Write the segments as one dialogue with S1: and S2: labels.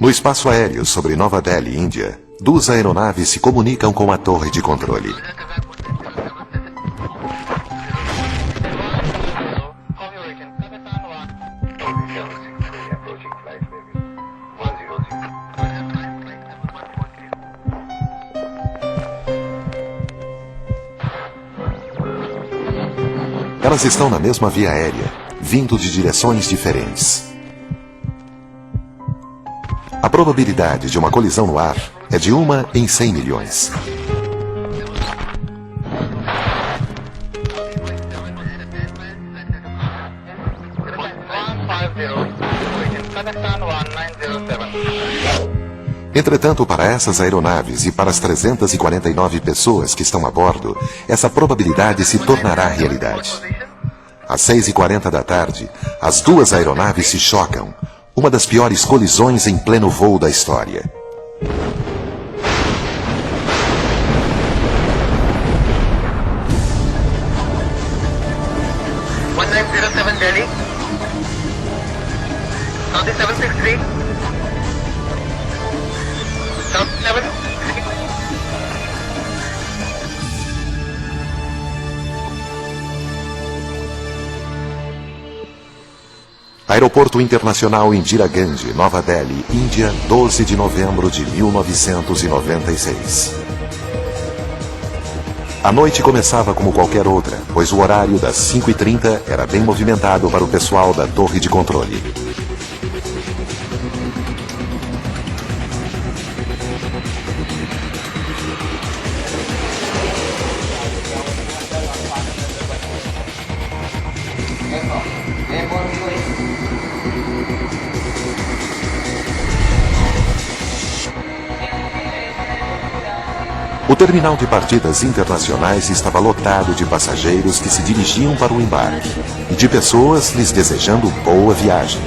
S1: No espaço aéreo sobre Nova Delhi, Índia, duas aeronaves se comunicam com a torre de controle. Elas estão na mesma via aérea, vindo de direções diferentes. A probabilidade de uma colisão no ar é de 1 em 100 milhões. Entretanto, para essas aeronaves e para as 349 pessoas que estão a bordo, essa probabilidade se tornará realidade. Às 6h40 da tarde, as duas aeronaves se chocam, uma das piores colisões em pleno voo da história.
S2: Delhi. South 763. South 7.
S1: Aeroporto Internacional Indira Gandhi, Nova Delhi, Índia, 12 de novembro de 1996. A noite começava como qualquer outra, pois o horário das 5h30 era bem movimentado para o pessoal da torre de controle. O terminal de partidas internacionais estava lotado de passageiros que se dirigiam para o embarque e de pessoas lhes desejando boa viagem.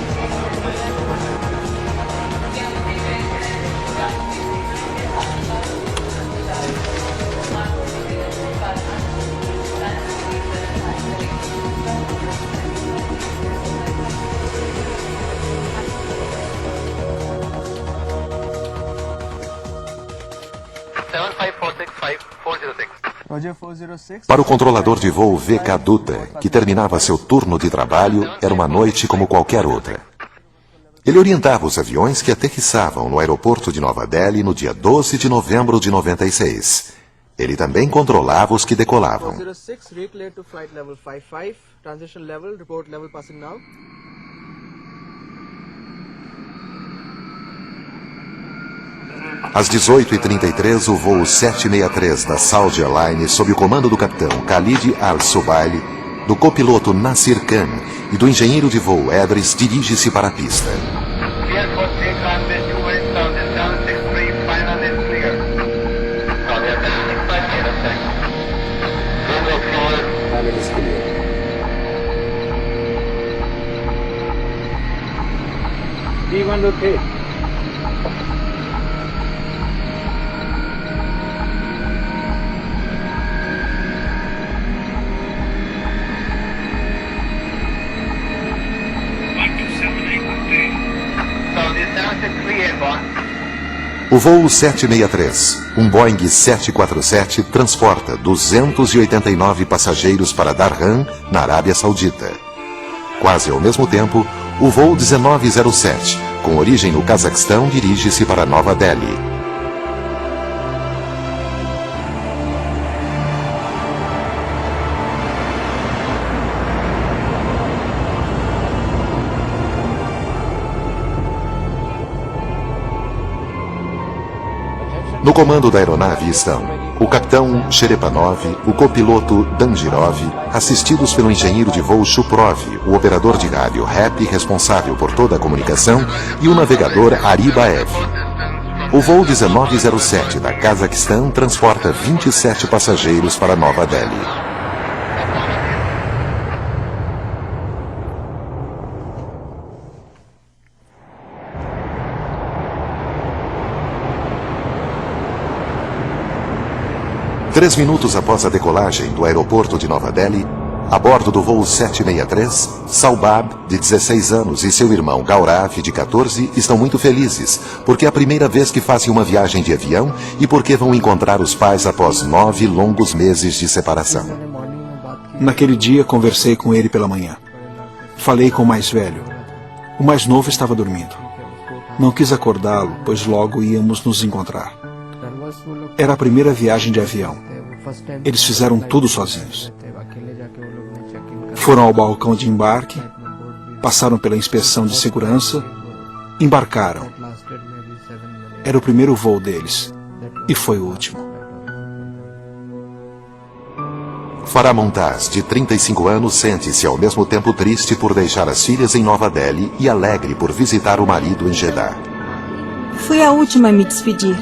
S1: Para o controlador de voo VK Dutta, que terminava seu turno de trabalho, era uma noite como qualquer outra. Ele orientava os aviões que aterrissavam no aeroporto de Nova Delhi no dia 12 de novembro de 96. Ele também controlava os que decolavam. Às 18h33, o voo 763 da Saudi Airlines, sob o comando do capitão Khalid Al-Subaili, do copiloto Nasir Khan e do engenheiro de voo Edris, dirige-se para a pista. O voo 763, um Boeing 747, transporta 289 passageiros para Dhahran, na Arábia Saudita. Quase ao mesmo tempo, o voo 1907, com origem no Cazaquistão, dirige-se para Nova Delhi. No comando da aeronave estão o capitão Sherepanov, o copiloto Dangirov, assistidos pelo engenheiro de voo Shuprov, o operador de rádio Rep responsável por toda a comunicação, e o navegador Aribaev. O voo 1907 da Cazaquistão transporta 27 passageiros para Nova Delhi. Três minutos após a decolagem do aeroporto de Nova Delhi, A bordo do voo 763, Salbab, de 16 anos, e seu irmão Gaurav, de 14, estão muito felizes, porque é a primeira vez que fazem uma viagem de avião e porque vão encontrar os pais após 9 longos meses de separação.
S3: Naquele dia, conversei com ele pela manhã. Falei com o mais velho. O mais novo estava dormindo. Não quis acordá-lo, pois logo íamos nos encontrar. Era a primeira viagem de avião. Eles fizeram tudo sozinhos. Foram ao balcão de embarque, passaram pela inspeção de segurança, embarcaram. Era o primeiro voo deles e foi o último.
S1: Farah Montaz, de 35 anos, sente-se ao mesmo tempo triste por deixar as filhas em Nova Delhi e alegre por visitar o marido em Jeddah.
S4: Fui a última a me despedir.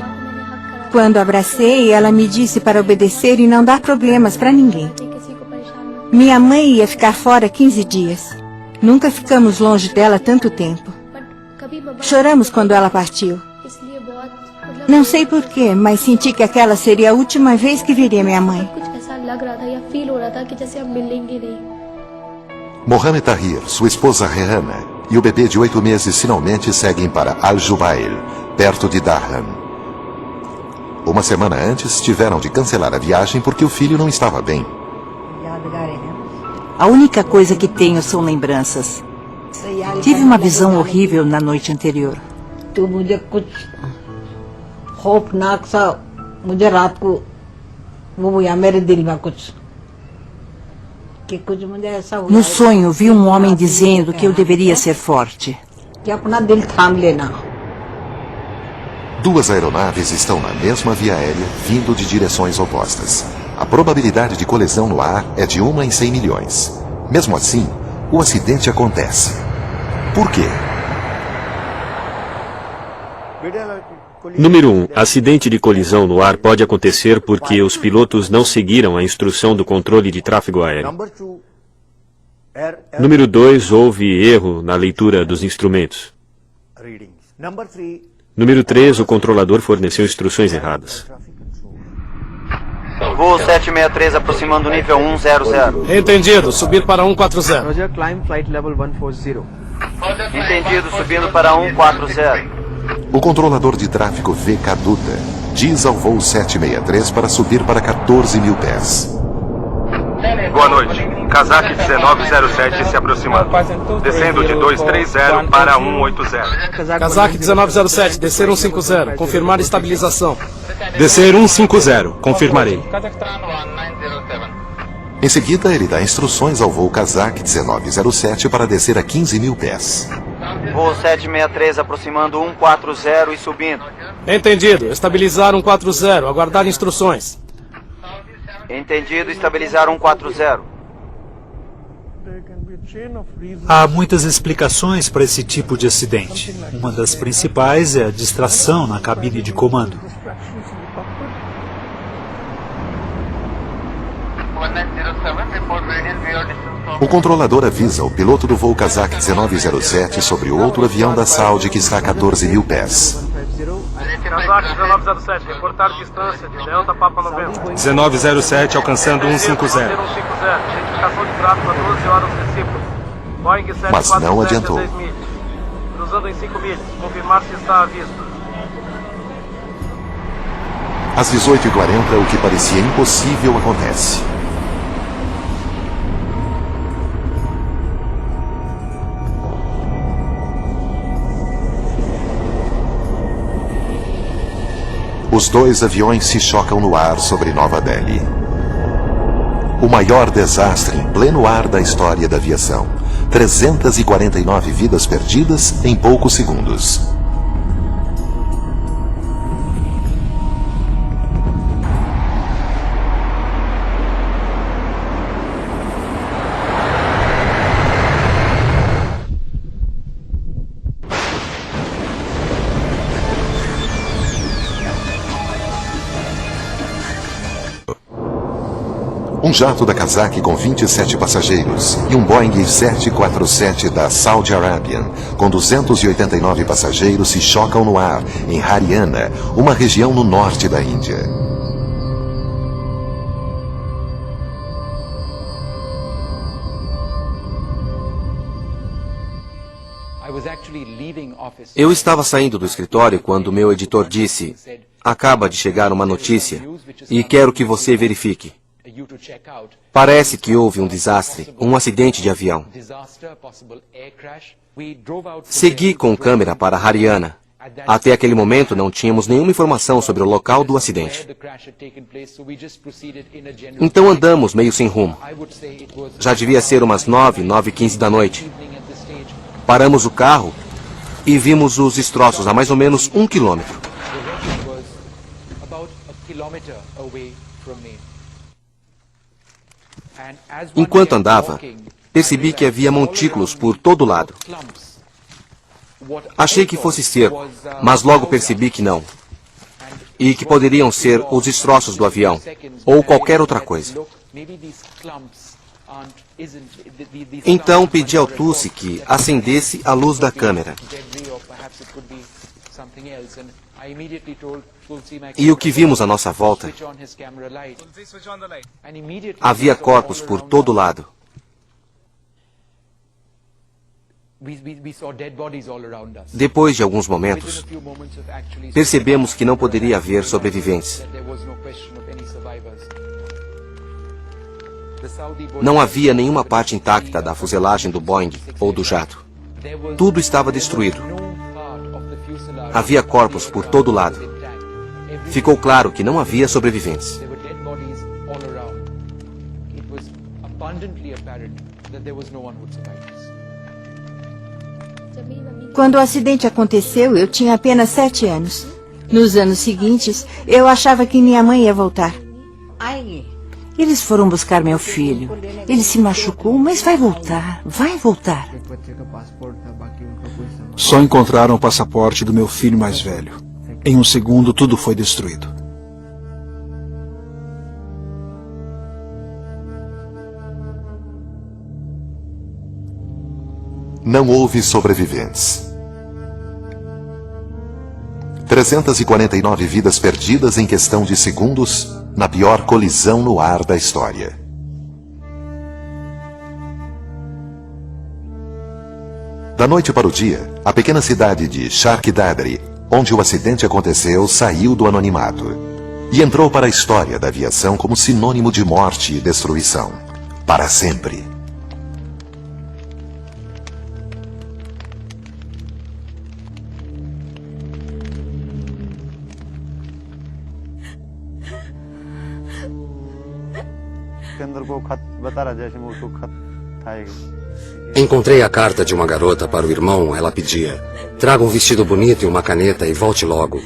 S4: Quando abracei, ela me disse para obedecer e não dar problemas para ninguém. Minha mãe ia ficar fora 15 dias. Nunca ficamos longe dela tanto tempo. Choramos quando ela partiu. Não sei porquê, mas senti que aquela seria a última vez que viria minha mãe.
S1: Mohamed Tahir, sua esposa Rehanna e o bebê de 8 meses finalmente seguem para Al-Jubail, perto de Dhahran. Uma semana antes, tiveram de cancelar a viagem porque o filho não estava bem.
S5: A única coisa que tenho são lembranças. Tive uma visão horrível na noite anterior. No sonho, vi um homem dizendo que eu deveria ser forte.
S1: 2 aeronaves estão na mesma via aérea, vindo de direções opostas. A probabilidade de colisão no ar é de 1 em 100 milhões. Mesmo assim, o acidente acontece. Por quê?
S6: Número 1. Acidente de colisão no ar pode acontecer porque os pilotos não seguiram a instrução do controle de tráfego aéreo. Número 2. Houve erro na leitura dos instrumentos. Número 3. O controlador forneceu instruções erradas.
S7: Voo 763 aproximando nível 100.
S8: Entendido, subir para 140.
S7: Roger, climb flight level 140. Entendido, subindo para 140.
S1: O controlador de tráfego VK Duda diz ao voo 763 para subir para 14 mil pés.
S9: Boa noite. Kazakh 1907 se aproximando. Descendo de 230 para 180.
S8: Kazakh 1907, descer 150. Confirmar estabilização.
S3: Descer 150, confirmarei.
S1: Em seguida, ele dá instruções ao voo Kazakh 1907 para descer a 15 mil pés.
S7: Voo 763 aproximando 140 e subindo.
S8: Entendido, estabilizar 140, aguardar instruções.
S7: Entendido, estabilizar 140.
S10: Há muitas explicações para esse tipo de acidente. Uma das principais é a distração na cabine de comando.
S1: O controlador avisa o piloto do voo Kazakh 1907 sobre o outro avião da Saudi que está a 14 mil pés.
S9: Kazakh 1907, reportar distância de Delta Papa Novembro.
S3: 1907 alcançando 150.
S9: Identificação de tráfego a 12 horas recíprocas. Boeing 747
S1: Mas não adiantou.
S9: 10 milhas. Cruzando em 5 milhas. Confirmar se está à vista.
S1: Às 18h40, o que parecia impossível acontece. Os 2 aviões se chocam no ar sobre Nova Delhi. O maior desastre em pleno ar da história da aviação. 349 vidas perdidas em poucos segundos. Um jato da Kazakh com 27 passageiros e um Boeing 747 da Saudi Arabian com 289 passageiros se chocam no ar em Haryana, uma região no norte da Índia.
S11: Eu estava saindo do escritório quando meu editor disse: acaba de chegar uma notícia e quero que você verifique. Parece que houve um desastre, um acidente de avião. Segui com câmera para Haryana. Até aquele momento não tínhamos nenhuma informação sobre o local do acidente. Então andamos meio sem rumo. Já devia ser umas 9h15 da noite. Paramos o carro e vimos os destroços a mais ou menos 1 quilômetro. Enquanto andava, percebi que havia montículos por todo lado. Achei que fosse cerco, mas logo percebi que não. E que poderiam ser os destroços do avião, ou qualquer outra coisa. Então pedi ao Tulsi que acendesse a luz da câmera. E o que vimos à nossa volta? Havia corpos por todo lado. Depois de alguns momentos, percebemos que não poderia haver sobreviventes. Não havia nenhuma parte intacta da fuselagem do Boeing ou do jato. Tudo estava destruído. Havia corpos por todo lado. Ficou claro que não havia sobreviventes.
S4: Quando o acidente aconteceu, eu tinha apenas 7 anos. Nos anos seguintes, eu achava que minha mãe ia voltar.
S5: Eles foram buscar meu filho. Ele se machucou, mas vai voltar. Vai voltar.
S3: Só encontraram o passaporte do meu filho mais velho. Em um segundo, tudo foi destruído.
S1: Não houve sobreviventes. 349 vidas perdidas em questão de segundos na pior colisão no ar da história. Da noite para o dia, a pequena cidade de Sharkdadri, onde o acidente aconteceu, saiu do anonimato e entrou para a história da aviação como sinônimo de morte e destruição. Para sempre.
S12: Encontrei a carta de uma garota para o irmão. Ela pedia: traga um vestido bonito e uma caneta e volte logo.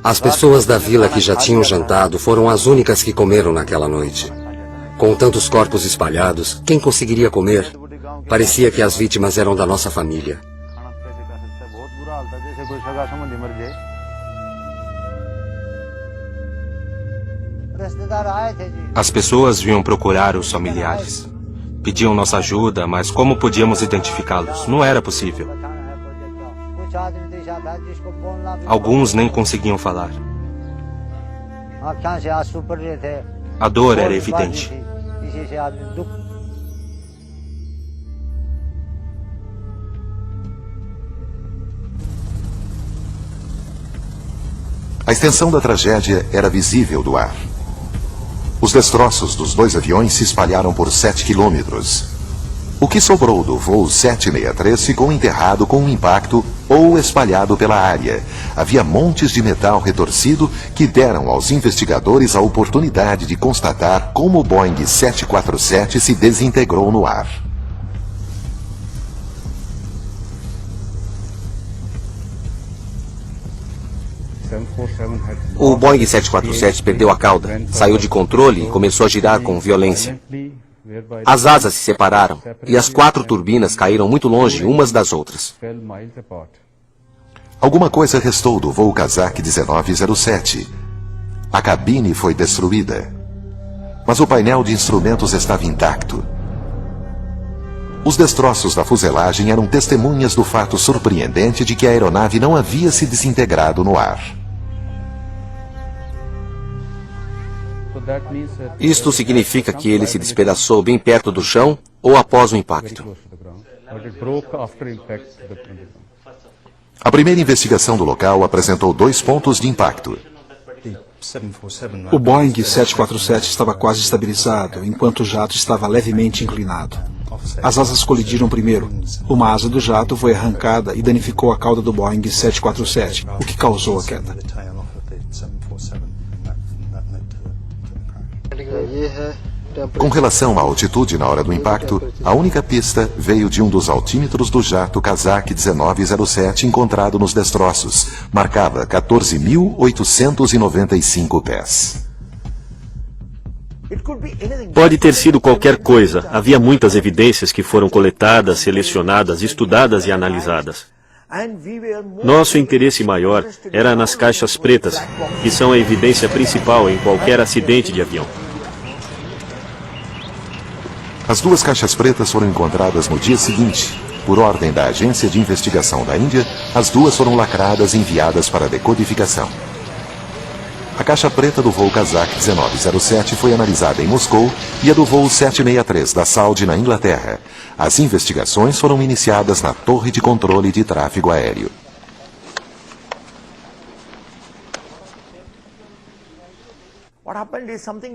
S12: As pessoas da vila que já tinham jantado foram as únicas que comeram naquela noite. Com tantos corpos espalhados, quem conseguiria comer? Parecia que as vítimas eram da nossa família.
S13: As pessoas vinham procurar os familiares. Pediam nossa ajuda, mas como podíamos identificá-los? Não era possível. Alguns nem conseguiam falar. A dor era evidente.
S1: A extensão da tragédia era visível do ar. Os destroços dos 2 aviões se espalharam por 7 quilômetros. O que sobrou do voo 763 ficou enterrado com um impacto ou espalhado pela área. Havia montes de metal retorcido que deram aos investigadores a oportunidade de constatar como o Boeing 747 se desintegrou no ar.
S11: O Boeing 747 perdeu a cauda, saiu de controle e começou a girar com violência. As asas se separaram e as 4 turbinas caíram muito longe umas das outras.
S1: Alguma coisa restou do voo Kazakh 1907. A cabine foi destruída, mas o painel de instrumentos estava intacto. Os destroços da fuselagem eram testemunhas do fato surpreendente de que a aeronave não havia se desintegrado no ar.
S11: Isto significa que ele se despedaçou bem perto do chão ou após o impacto?
S1: A primeira investigação do local apresentou 2 pontos de impacto.
S3: O Boeing 747 estava quase estabilizado, enquanto o jato estava levemente inclinado. As asas colidiram primeiro. Uma asa do jato foi arrancada e danificou a cauda do Boeing 747, o que causou a queda.
S1: Com relação à altitude na hora do impacto, a única pista veio de um dos altímetros do jato Kazakh 1907 encontrado nos destroços. Marcava 14.895 pés.
S6: Pode ter sido qualquer coisa. Havia muitas evidências que foram coletadas, selecionadas, estudadas e analisadas. Nosso interesse maior era nas caixas pretas, que são a evidência principal em qualquer acidente de avião.
S1: As 2 caixas pretas foram encontradas no dia seguinte. Por ordem da Agência de Investigação da Índia, as 2 foram lacradas e enviadas para decodificação. A caixa preta do voo Kazakh 1907 foi analisada em Moscou e a do voo 763 da Saudi na Inglaterra. As investigações foram iniciadas na Torre de Controle de Tráfego Aéreo.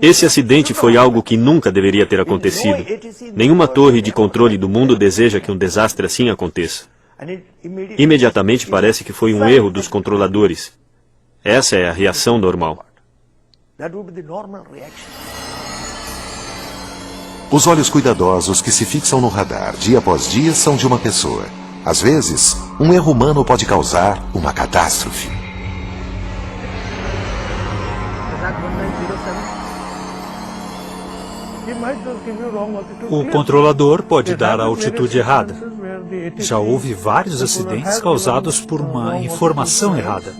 S6: Esse acidente foi algo que nunca deveria ter acontecido. Nenhuma torre de controle do mundo deseja que um desastre assim aconteça. Imediatamente parece que foi um erro dos controladores. Essa é a reação normal.
S1: Os olhos cuidadosos que se fixam no radar dia após dia são de uma pessoa. Às vezes, um erro humano pode causar uma catástrofe.
S10: O controlador pode dar a altitude errada. Já houve vários acidentes causados por uma informação errada.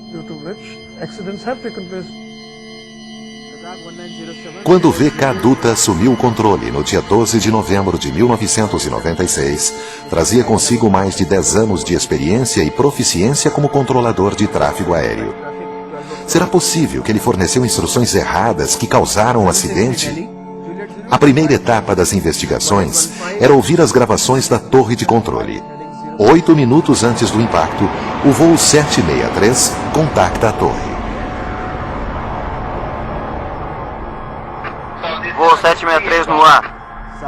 S1: Quando o VK Dutta assumiu o controle no dia 12 de novembro de 1996, trazia consigo mais de 10 anos de experiência e proficiência como controlador de tráfego aéreo. Será possível que ele forneceu instruções erradas que causaram o acidente? A primeira etapa das investigações era ouvir as gravações da torre de controle. 8 minutos antes do impacto, o voo 763 contacta a torre.
S7: Voo 763 no ar.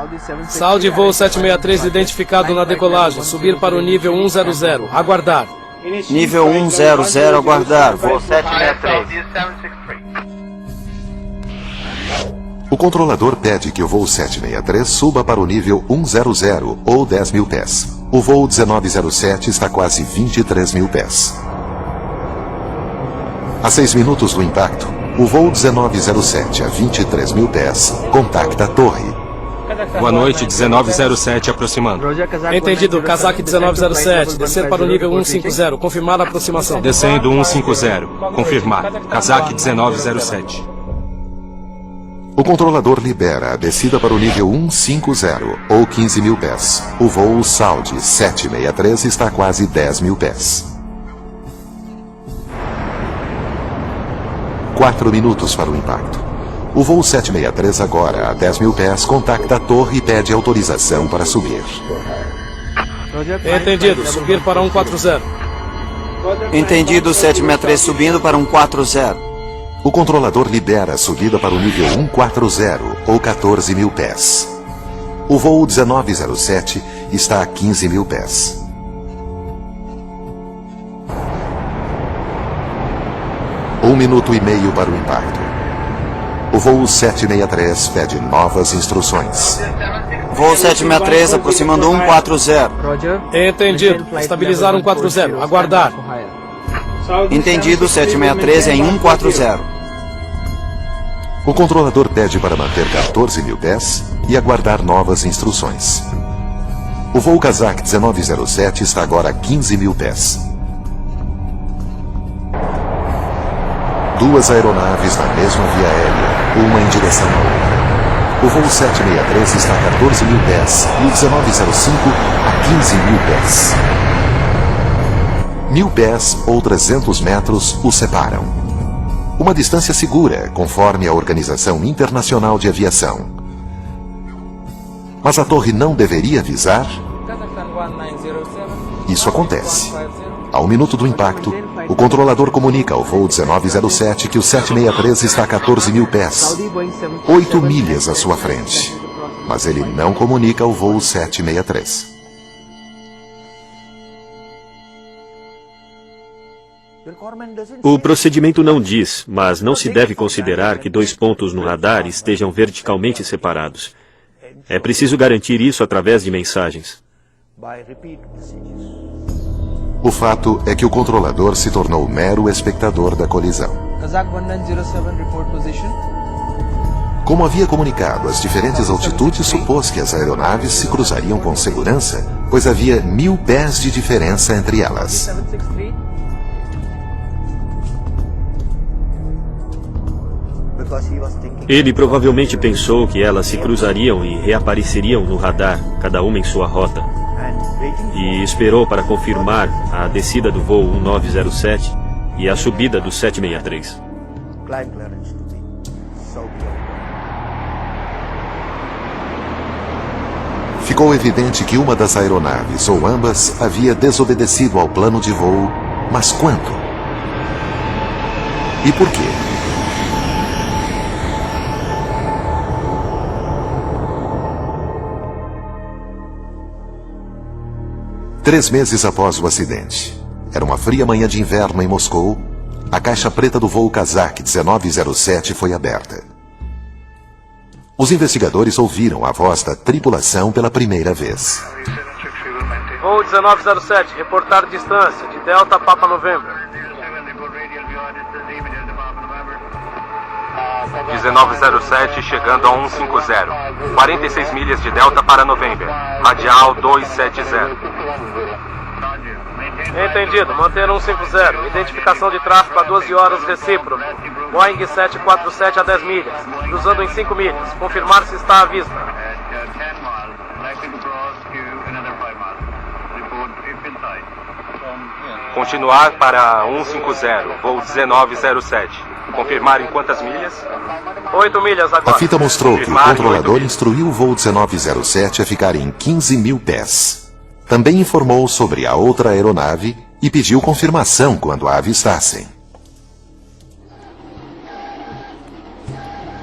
S8: Saudi voo 763 identificado na decolagem. Subir para o nível 100. Aguardar.
S7: Nível 100, aguardar. Voo 763.
S1: O controlador pede que o voo 763 suba para o nível 100 ou 10.000 pés. O voo 1907 está quase 23.000 pés. A 6 minutos do impacto, o voo 1907 a 23.000 pés contacta a torre.
S13: Boa noite, 1907 aproximando.
S8: Entendido, Kazakh 1907. Descer para o nível 150. Confirmar a aproximação.
S13: Descendo 150. Confirmar. Kazakh 1907.
S1: O controlador libera a descida para o nível 150 ou 15.000 pés. O voo Saudi 763 está a quase 10.000 pés. 4 minutos para o impacto. O voo 763 agora a 10.000 pés contacta a torre e pede autorização para subir.
S8: Entendido, subir para 140.
S7: Entendido, 763 subindo para 140.
S1: O controlador libera a subida para o nível 140 ou 14.000 pés. O voo 1907 está a 15.000 pés. Um minuto e meio para o impacto. O voo 763 pede novas instruções.
S7: Voo 763 aproximando 140.
S8: Entendido. Estabilizar 140. Aguardar.
S7: Entendido, 763 em 140.
S1: O controlador pede para manter 14.000 pés e aguardar novas instruções. O voo Kazakh 1907 está agora a 15.000 pés. 2 aeronaves na mesma via aérea, uma em direção à outra. O voo 763 está a 14.000 pés e o 1905 a 15.000 pés. 1.000 pés ou 300 metros o separam. Uma distância segura, conforme a Organização Internacional de Aviação. Mas a torre não deveria avisar? Isso acontece. A 1 minuto do impacto, o controlador comunica ao voo 1907 que o 763 está a 14 mil pés, 8 milhas à sua frente. Mas ele não comunica ao voo 763.
S6: O procedimento não diz, mas não se deve considerar que 2 pontos no radar estejam verticalmente separados. É preciso garantir isso através de mensagens.
S1: O fato é que o controlador se tornou mero espectador da colisão. Como havia comunicado as diferentes altitudes, supôs que as aeronaves se cruzariam com segurança, pois havia 1000 pés de diferença entre elas.
S6: Ele provavelmente pensou que elas se cruzariam e reapareceriam no radar, cada uma em sua rota. E esperou para confirmar a descida do voo 1907 e a subida do 763.
S1: Ficou evidente que uma das aeronaves, ou ambas, havia desobedecido ao plano de voo, mas quando? E por quê? Três meses após o acidente, era uma fria manhã de inverno em Moscou, a caixa preta do voo Kazakh 1907 foi aberta. Os investigadores ouviram a voz da tripulação pela primeira vez.
S9: Voo 1907, reportar distância de Delta Papa November.
S13: 1907 chegando a 150. 46 milhas de Delta para November. Radial 270.
S9: Entendido, manter 150. Identificação de tráfego a 12 horas recíproco. Boeing 747 a 10 milhas. Cruzando em 5 milhas. Confirmar se está à vista.
S13: Continuar para 150. Voo 1907. Confirmar em quantas milhas?
S9: 8 milhas agora.
S1: A fita mostrou que o controlador instruiu o voo 1907 a ficar em 15 mil pés. Também informou sobre a outra aeronave e pediu confirmação quando a avistassem.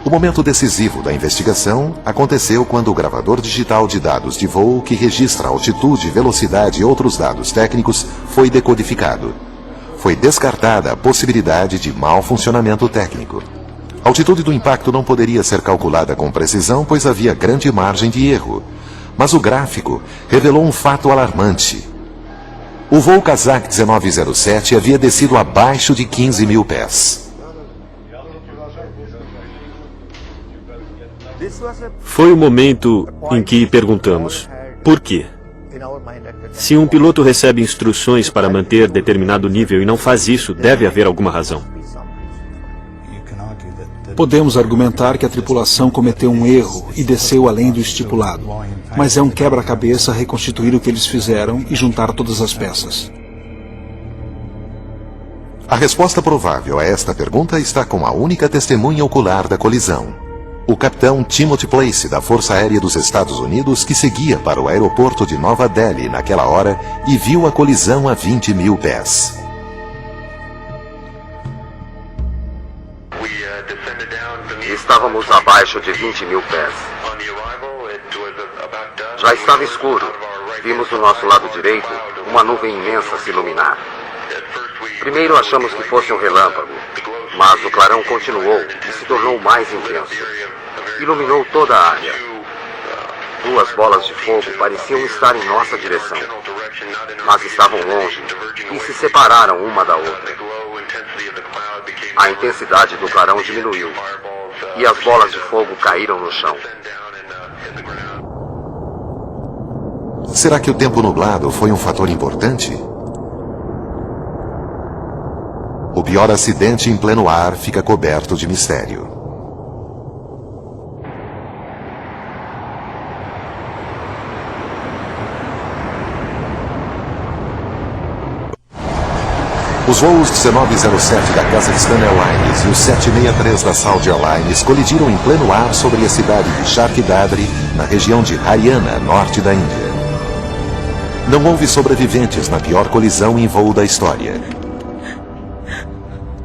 S1: O momento decisivo da investigação aconteceu quando o gravador digital de dados de voo que registra altitude, velocidade e outros dados técnicos foi decodificado. Foi descartada a possibilidade de mau funcionamento técnico. A altitude do impacto não poderia ser calculada com precisão, pois havia grande margem de erro. Mas o gráfico revelou um fato alarmante. O voo Kazakh 1907 havia descido abaixo de 15 mil pés.
S6: Foi o momento em que perguntamos, por quê? Se um piloto recebe instruções para manter determinado nível e não faz isso, deve haver alguma razão.
S3: Podemos argumentar que a tripulação cometeu um erro e desceu além do estipulado, mas é um quebra-cabeça reconstituir o que eles fizeram e juntar todas as peças.
S1: A resposta provável a esta pergunta está com a única testemunha ocular da colisão. O capitão Timothy Place, da Força Aérea dos Estados Unidos, que seguia para o aeroporto de Nova Delhi naquela hora e viu a colisão a 20 mil pés.
S12: Estávamos abaixo de 20 mil pés. Já estava escuro. Vimos do nosso lado direito uma nuvem imensa se iluminar. Primeiro achamos que fosse um relâmpago, mas o clarão continuou e se tornou mais intenso. Iluminou toda a área. 2 bolas de fogo pareciam estar em nossa direção, mas estavam longe e se separaram uma da outra. A intensidade do clarão diminuiu e as bolas de fogo caíram no chão.
S1: Será que o tempo nublado foi um fator importante? O pior acidente em pleno ar fica coberto de mistério. Os voos 1907 da Kazakhstan Airlines e o 763 da Saudi Airlines colidiram em pleno ar sobre a cidade de Shark Dadri, na região de Haryana, norte da Índia. Não houve sobreviventes na pior colisão em voo da história.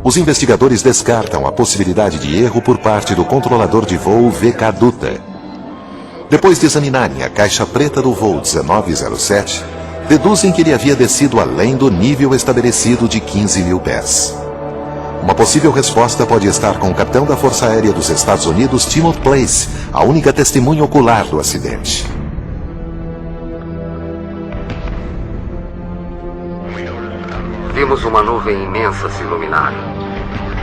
S1: Os investigadores descartam a possibilidade de erro por parte do controlador de voo VK Dutta. Depois de examinarem a caixa preta do voo 1907, deduzem que ele havia descido além do nível estabelecido de 15 mil pés. Uma possível resposta pode estar com o capitão da Força Aérea dos Estados Unidos, Timothy Place, a única testemunha ocular do acidente.
S12: Vimos uma nuvem imensa se iluminar.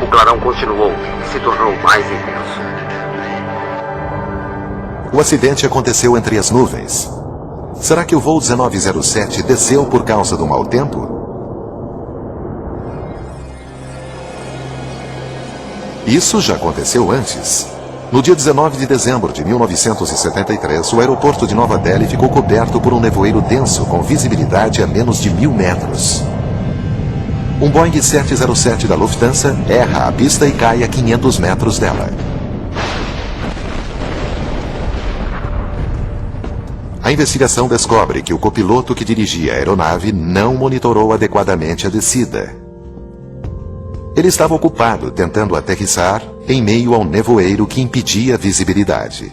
S12: O clarão continuou e se tornou mais intenso.
S1: O acidente aconteceu entre as nuvens. Será que o voo 1907 desceu por causa do mau tempo? Isso já aconteceu antes. No dia 19 de dezembro de 1973, o aeroporto de Nova Delhi ficou coberto por um nevoeiro denso com visibilidade a menos de 1.000 metros. Um Boeing 707 da Lufthansa erra a pista e cai a 500 metros dela. A investigação descobre que o copiloto que dirigia a aeronave não monitorou adequadamente a descida. Ele estava ocupado tentando aterrissar em meio ao nevoeiro que impedia a visibilidade.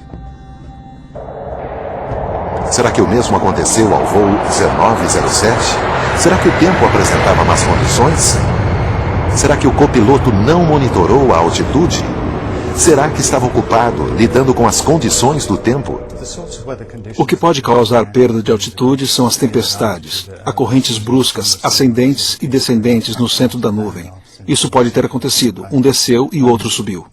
S1: Será que o mesmo aconteceu ao voo 1907? Será que o tempo apresentava más condições? Será que o copiloto não monitorou a altitude? Será que estava ocupado lidando com as condições do tempo?
S3: O que pode causar perda de altitude são as tempestades, a correntes bruscas, ascendentes e descendentes no centro da nuvem. Isso pode ter acontecido. Um desceu e o outro subiu.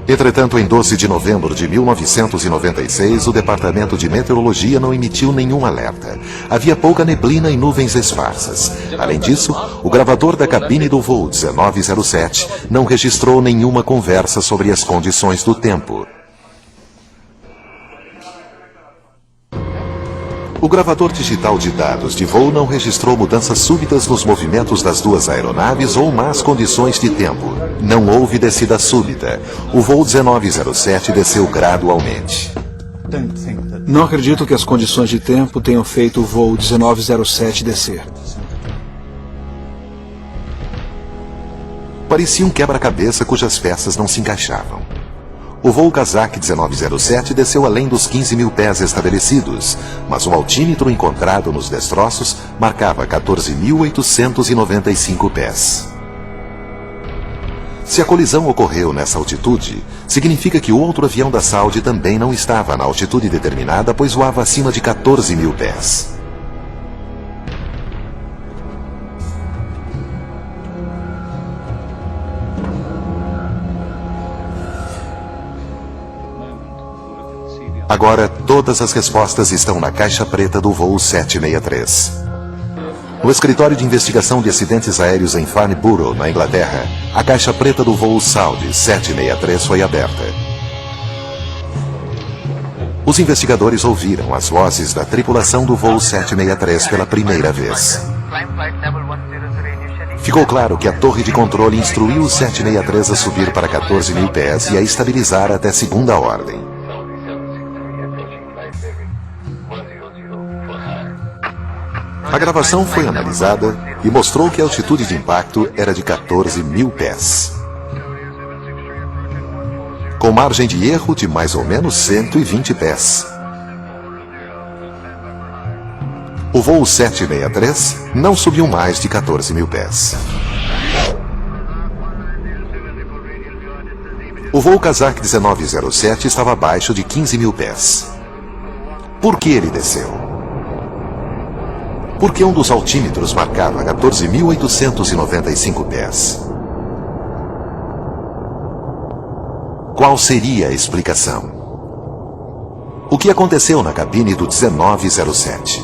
S1: Entretanto, em 12 de novembro de 1996, o Departamento de Meteorologia não emitiu nenhum alerta. Havia pouca neblina e nuvens esparsas. Além disso, o gravador da cabine do voo 1907 não registrou nenhuma conversa sobre as condições do tempo. O gravador digital de dados de voo não registrou mudanças súbitas nos movimentos das duas aeronaves ou más condições de tempo. Não houve descida súbita. O voo 1907 desceu gradualmente.
S3: Não acredito que as condições de tempo tenham feito o voo 1907 descer.
S1: Parecia um quebra-cabeça cujas peças não se encaixavam. O voo Kazakh 1907 desceu além dos 15 mil pés estabelecidos, mas o altímetro encontrado nos destroços marcava 14.895 pés. Se a colisão ocorreu nessa altitude, significa que o outro avião da Saudi também não estava na altitude determinada, pois voava acima de 14 mil pés. Agora, todas as respostas estão na caixa preta do voo 763. No escritório de investigação de acidentes aéreos em Farnborough, na Inglaterra, a caixa preta do voo Saudi 763 foi aberta. Os investigadores ouviram as vozes da tripulação do voo 763 pela primeira vez. Ficou claro que a torre de controle instruiu o 763 a subir para 14 mil pés e a estabilizar até segunda ordem. A gravação foi analisada e mostrou que a altitude de impacto era de 14 mil pés. Com margem de erro de mais ou menos 120 pés. O voo 763 não subiu mais de 14 mil pés. O voo Kazakh 1907 estava abaixo de 15 mil pés. Por que ele desceu? Porque um dos altímetros marcava 14.895 pés. Qual seria a explicação? O que aconteceu na cabine do 1907?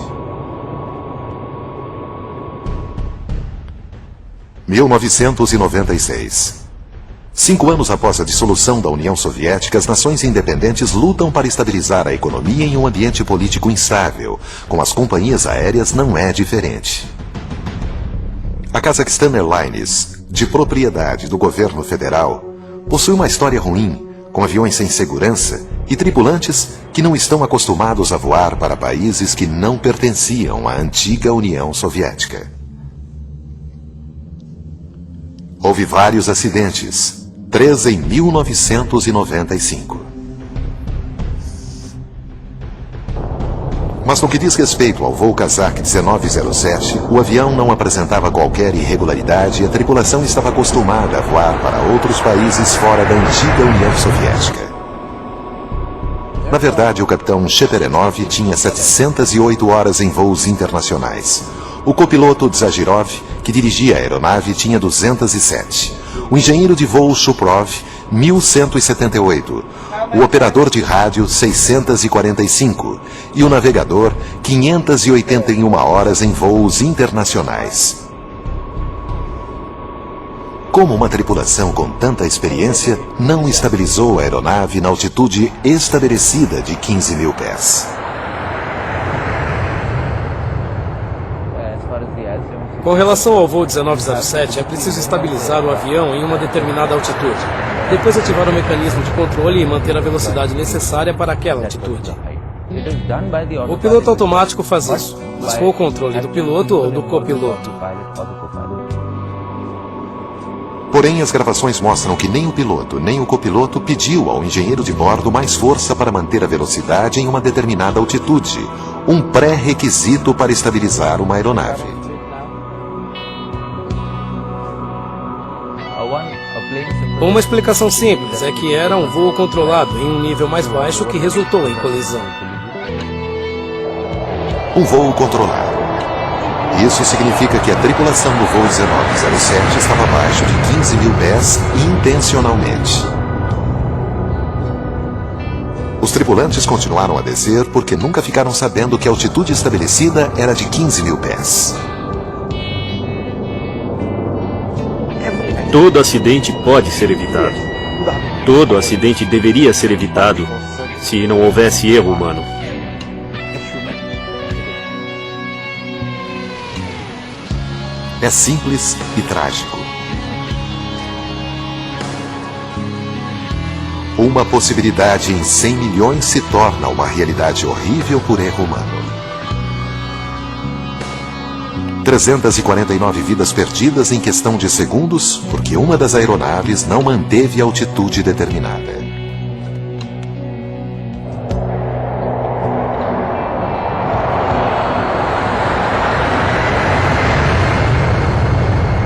S1: 1996. 5 anos após a dissolução da União Soviética, as nações independentes lutam para estabilizar a economia em um ambiente político instável. Com as companhias aéreas não é diferente. A Kazakhstan Airlines, de propriedade do governo federal, possui uma história ruim, com aviões sem segurança e tripulantes que não estão acostumados a voar para países que não pertenciam à antiga União Soviética. Houve vários acidentes, 3 em 1995. Mas no que diz respeito ao voo Kazakh 1907, o avião não apresentava qualquer irregularidade e a tripulação estava acostumada a voar para outros países fora da antiga União Soviética. Na verdade, o capitão Sheperenov tinha 708 horas em voos internacionais. O copiloto Dzagirov, que dirigia a aeronave, tinha 207. O engenheiro de voo Shuprov, 1178. O operador de rádio, 645. E o navegador, 581 horas em voos internacionais. Como uma tripulação com tanta experiência não estabilizou a aeronave na altitude estabelecida de 15 mil pés?
S8: Com relação ao voo 1907, é preciso estabilizar o avião em uma determinada altitude. Depois ativar o mecanismo de controle e manter a velocidade necessária para aquela altitude. O piloto automático faz isso, mas com o controle do piloto ou do copiloto.
S1: Porém, as gravações mostram que nem o piloto nem o copiloto pediu ao engenheiro de bordo mais força para manter a velocidade em uma determinada altitude, um pré-requisito para estabilizar uma aeronave.
S8: Uma explicação simples é que era um voo controlado em um nível mais baixo que resultou em colisão.
S1: Um voo controlado. Isso significa que a tripulação do voo 1907 estava abaixo de 15 mil pés intencionalmente. Os tripulantes continuaram a descer porque nunca ficaram sabendo que a altitude estabelecida era de 15 mil pés.
S6: Todo acidente pode ser evitado. Todo acidente deveria ser evitado se não houvesse erro humano.
S1: É simples e trágico. Uma possibilidade em 100 milhões se torna uma realidade horrível por erro humano. 349 vidas perdidas em questão de segundos porque uma das aeronaves não manteve a altitude determinada.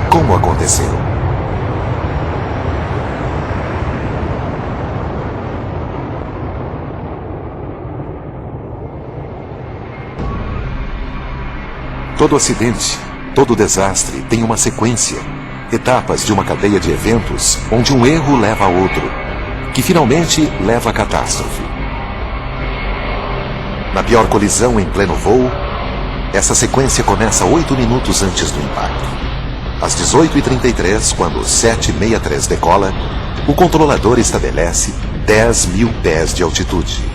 S1: Como aconteceu? Todo acidente, todo desastre tem uma sequência, etapas de uma cadeia de eventos onde um erro leva a outro, que finalmente leva à catástrofe. Na pior colisão em pleno voo, essa sequência começa 8 minutos antes do impacto. Às 18h33, quando o 763 decola, o controlador estabelece 10 mil pés de altitude.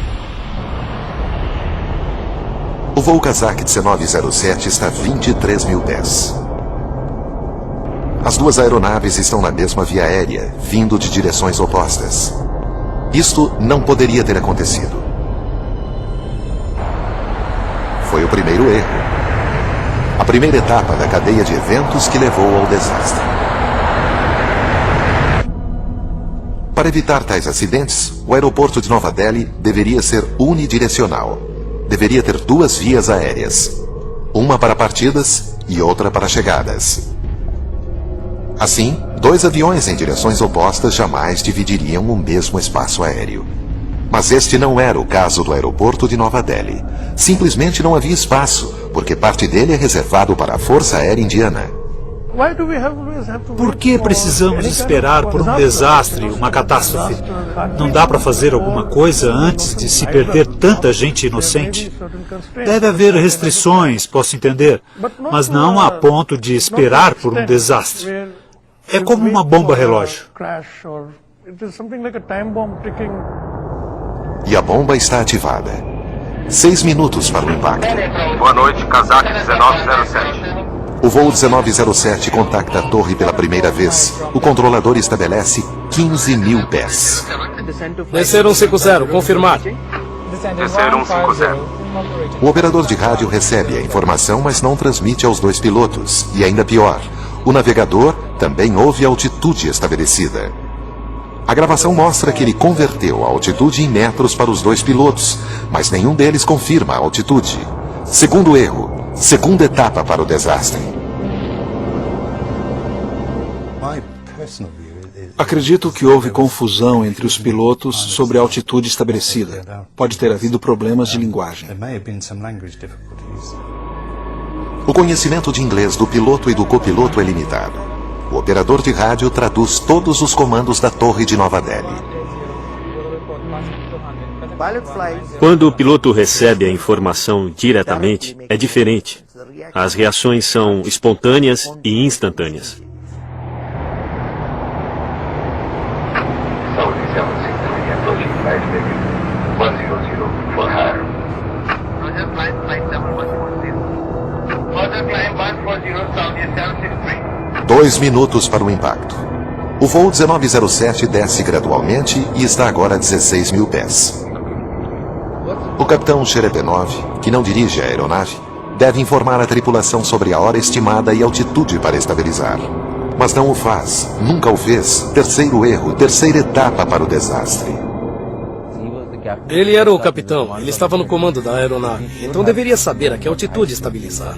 S1: O voo Kazakh 1907 está a 23 mil pés. As duas aeronaves estão na mesma via aérea, vindo de direções opostas. Isto não poderia ter acontecido. Foi o primeiro erro. A primeira etapa da cadeia de eventos que levou ao desastre. Para evitar tais acidentes, o aeroporto de Nova Delhi deveria ser unidirecional. Deveria ter 2 vias aéreas, uma para partidas e outra para chegadas. Assim, 2 aviões em direções opostas jamais dividiriam o mesmo espaço aéreo. Mas este não era o caso do aeroporto de Nova Delhi. Simplesmente não havia espaço, porque parte dele é reservado para a Força Aérea Indiana.
S10: Por que precisamos esperar por um desastre, uma catástrofe? Não dá para fazer alguma coisa antes de se perder tanta gente inocente? Deve haver restrições, posso entender, mas não a ponto de esperar por um desastre. É como uma bomba relógio.
S1: E a bomba está ativada. 6 minutos para o impacto.
S9: Boa noite, Kazakh 1907.
S1: O voo 1907 contacta a torre pela primeira vez. O controlador estabelece 15.000 pés.
S8: Descer 150, confirmar.
S9: Descer 150.
S1: O operador de rádio recebe a informação, mas não transmite aos dois pilotos. E ainda pior, o navegador também ouve a altitude estabelecida. A gravação mostra que ele converteu a altitude em metros para os dois pilotos, mas nenhum deles confirma a altitude. Segundo erro, segunda etapa para o desastre.
S3: Acredito que houve confusão entre os pilotos sobre a altitude estabelecida. Pode ter havido problemas de linguagem.
S1: O conhecimento de inglês do piloto e do copiloto é limitado. O operador de rádio traduz todos os comandos da torre de Nova Delhi.
S6: Quando o piloto recebe a informação diretamente, é diferente. As reações são espontâneas e instantâneas.
S2: Roger, flight 7110. Further climb 140 Saudi 763.
S1: 2 minutos para o impacto. O voo 1907 desce gradualmente e está agora a 16.000 pés. O capitão Sherepenov, que não dirige a aeronave, deve informar a tripulação sobre a hora estimada e altitude para estabilizar. Mas não o faz, nunca o fez. Terceiro erro, terceira etapa para o desastre.
S8: Ele era o capitão, ele estava no comando da aeronave, então deveria saber a que altitude estabilizar.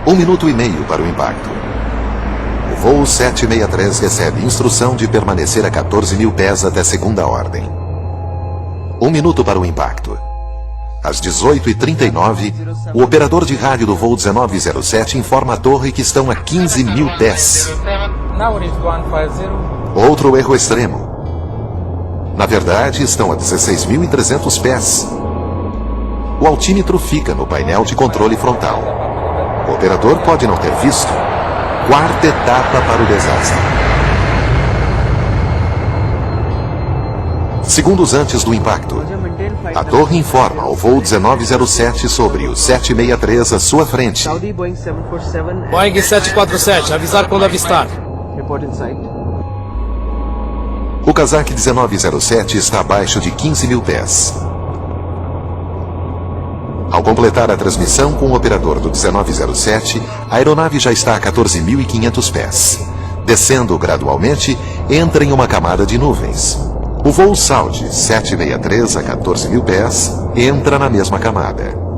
S1: 1 minuto e meio para o impacto. O voo 763 recebe instrução de permanecer a 14.000 pés até segunda ordem. 1 minuto para o impacto. Às 18h39, o operador de rádio do voo 1907 informa a torre que estão a 15.000 pés. Outro erro extremo. Na verdade, estão a 16.300 pés. O altímetro fica no painel de controle frontal. O operador pode não ter visto. Quarta etapa para o desastre. Segundos antes do impacto, a torre informa ao voo 1907 sobre o 763 à sua frente.
S8: Boeing 747, avisar quando avistar.
S1: O Kazakh 1907 está abaixo de 15.000 pés. Ao completar a transmissão com o operador do 1907, a aeronave já está a 14.500 pés. Descendo gradualmente, entra em uma camada de nuvens. O voo Saudi 763 a 14.000 pés entra na mesma camada.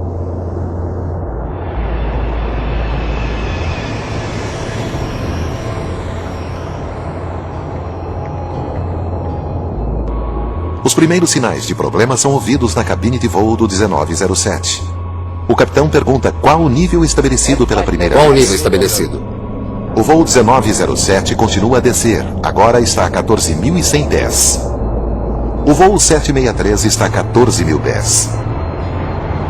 S1: Os primeiros sinais de problema são ouvidos na cabine de voo do 1907. O capitão pergunta qual o nível estabelecido pela primeira vez.
S14: Qual o nível estabelecido?
S1: O voo 1907 continua a descer, agora está a 14.100 pés. O voo 763 está a 14.000 pés.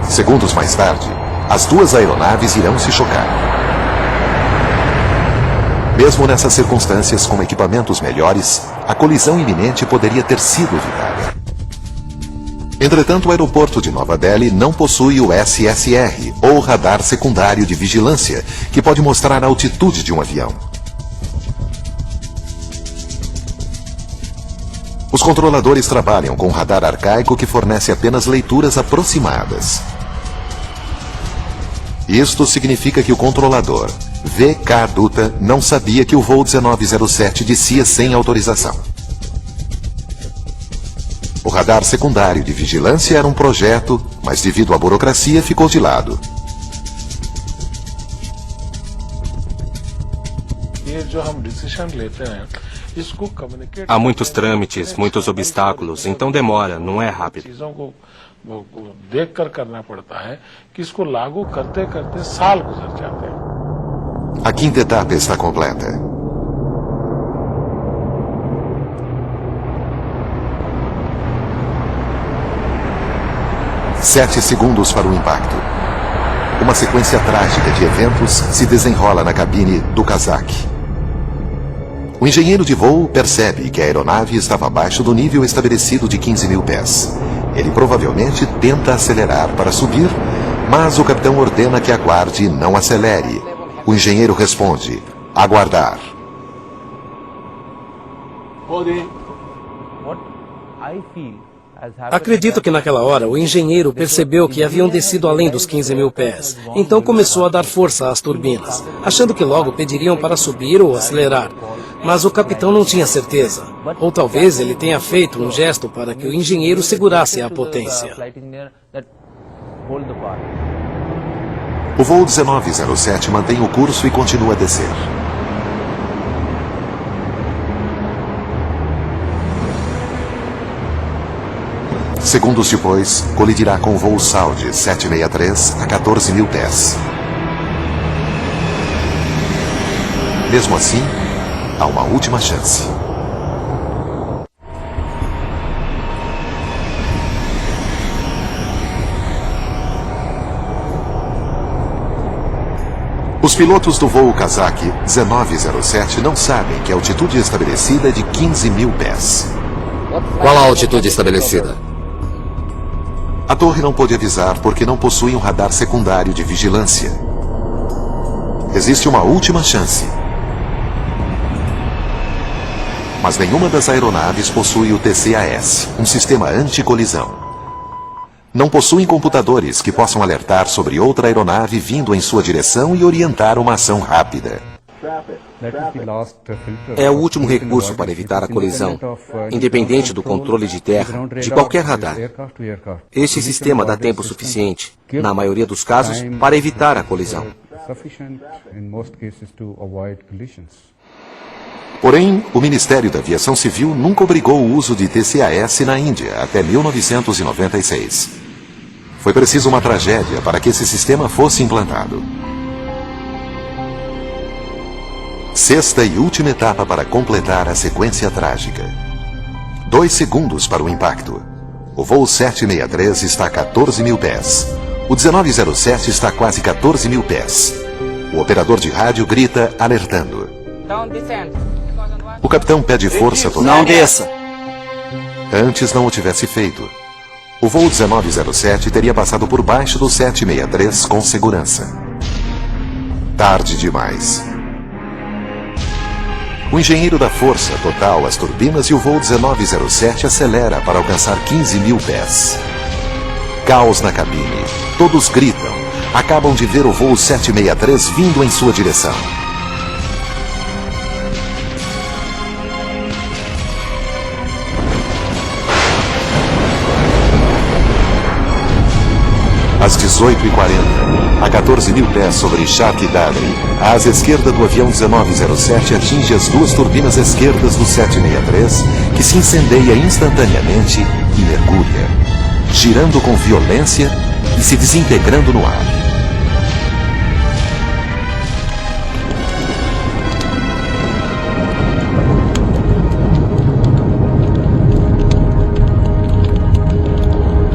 S1: Segundos mais tarde, as duas aeronaves irão se chocar. Mesmo nessas circunstâncias, com equipamentos melhores, a colisão iminente poderia ter sido evitada. Entretanto, o aeroporto de Nova Delhi não possui o SSR, ou radar secundário de vigilância, que pode mostrar a altitude de um avião. Os controladores trabalham com um radar arcaico que fornece apenas leituras aproximadas. Isto significa que o controlador, VK Dutta, não sabia que o voo 1907 descia sem autorização. O radar secundário de vigilância era um projeto, mas devido à burocracia ficou de lado.
S13: Há muitos trâmites, muitos obstáculos, então demora, não é rápido.
S1: A quinta etapa está completa. Sete segundos para o impacto. Uma sequência trágica de eventos se desenrola na cabine do Kazakh. O engenheiro de voo percebe que a aeronave estava abaixo do nível estabelecido de 15.000 pés. Ele provavelmente tenta acelerar para subir, mas o capitão ordena que aguarde e não acelere. O engenheiro responde: aguardar.
S8: Acredito que naquela hora o engenheiro percebeu que haviam descido além dos 15.000 pés. Então começou a dar força às turbinas, achando que logo pediriam para subir ou acelerar. Mas o capitão não tinha certeza. Ou talvez ele tenha feito um gesto para que o engenheiro segurasse a potência.
S1: O voo 1907 mantém o curso e continua a descer. Segundos depois, colidirá com o voo Saudi 763 a 14.000 pés. Mesmo assim, há uma última chance. Os pilotos do voo Kazakh 1907 não sabem que a altitude estabelecida é de 15.000 pés.
S14: Qual a altitude estabelecida?
S1: A torre não pôde avisar porque não possui um radar secundário de vigilância. Existe uma última chance. Mas nenhuma das aeronaves possui o TCAS, um sistema anti-colisão. Não possuem computadores que possam alertar sobre outra aeronave vindo em sua direção e orientar uma ação rápida.
S11: É o último recurso para evitar a colisão, independente do controle de terra, de qualquer radar. Este sistema dá tempo suficiente, na maioria dos casos, para evitar a colisão.
S1: Porém, o Ministério da Aviação Civil nunca obrigou o uso de TCAS na Índia até 1996. Foi preciso uma tragédia para que esse sistema fosse implantado. Sexta e última etapa para completar a sequência trágica. 2 segundos para o impacto. O voo 763 está a 14.000 pés. O 1907 está a quase 14.000 pés. O operador de rádio grita, alertando. O capitão pede força total.
S14: Não desça.
S1: Antes não o tivesse feito. O voo 1907 teria passado por baixo do 763 com segurança. Tarde demais. O engenheiro dá força total às turbinas e o voo 1907 acelera para alcançar 15.000 pés. Caos na cabine. Todos gritam. Acabam de ver o voo 763 vindo em sua direção. Às 18h40, a 14.000 pés sobre Chark Dadri, a asa esquerda do avião 1907 atinge as 2 turbinas esquerdas do 763, que se incendeia instantaneamente e mergulha, girando com violência e se desintegrando no ar.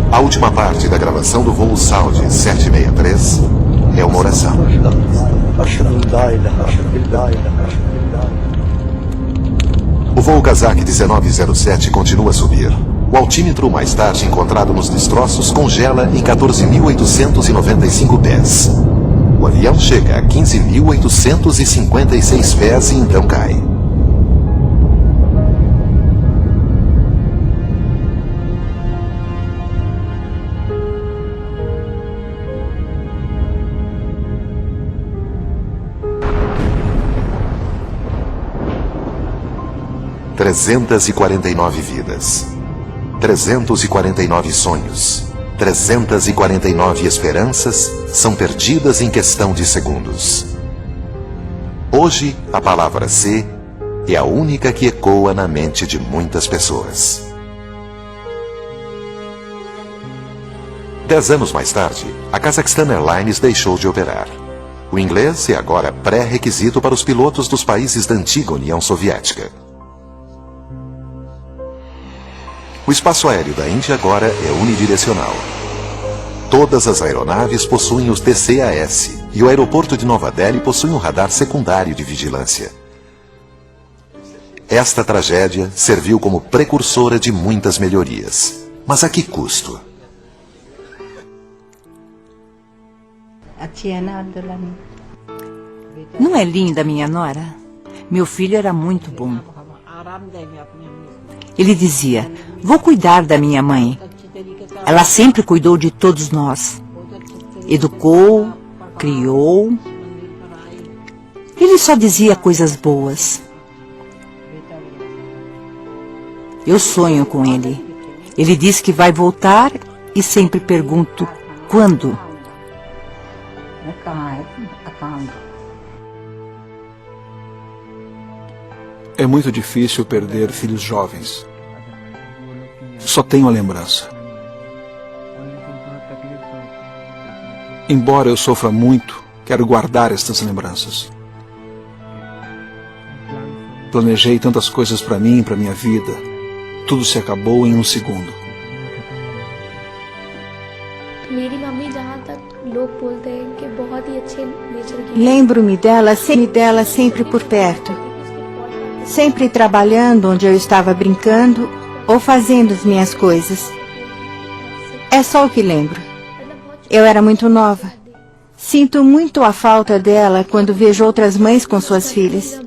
S1: A última parte da gravação do voo Saudi 763 é uma oração. O voo Kazakh 1907 continua a subir. O altímetro, mais tarde encontrado nos destroços, congela em 14.895 pés. O avião chega a 15.856 pés e então cai. ...349 vidas, 349 sonhos, 349 esperanças são perdidas em questão de segundos. Hoje, a palavra C é a única que ecoa na mente de muitas pessoas. 10 anos mais tarde, a Kazakhstan Airlines deixou de operar. O inglês é agora pré-requisito para os pilotos dos países da antiga União Soviética. O espaço aéreo da Índia agora é unidirecional. Todas as aeronaves possuem os TCAS e o aeroporto de Nova Delhi possui um radar secundário de vigilância. Esta tragédia serviu como precursora de muitas melhorias. Mas a que custo?
S5: Não é linda minha nora? Meu filho era muito bom. Ele dizia, vou cuidar da minha mãe. Ela sempre cuidou de todos nós. Educou, criou. Ele só dizia coisas boas. Eu sonho com ele. Ele diz que vai voltar e sempre pergunto, quando?
S3: É muito difícil perder filhos jovens. Só tenho a lembrança. Embora eu sofra muito, quero guardar estas lembranças. Planejei tantas coisas para mim, para minha vida. Tudo se acabou em um segundo.
S4: Lembro-me dela sempre por perto. Sempre trabalhando onde eu estava brincando ou fazendo as minhas coisas. É só o que lembro. Eu era muito nova. Sinto muito a falta dela quando vejo outras mães com suas filhas.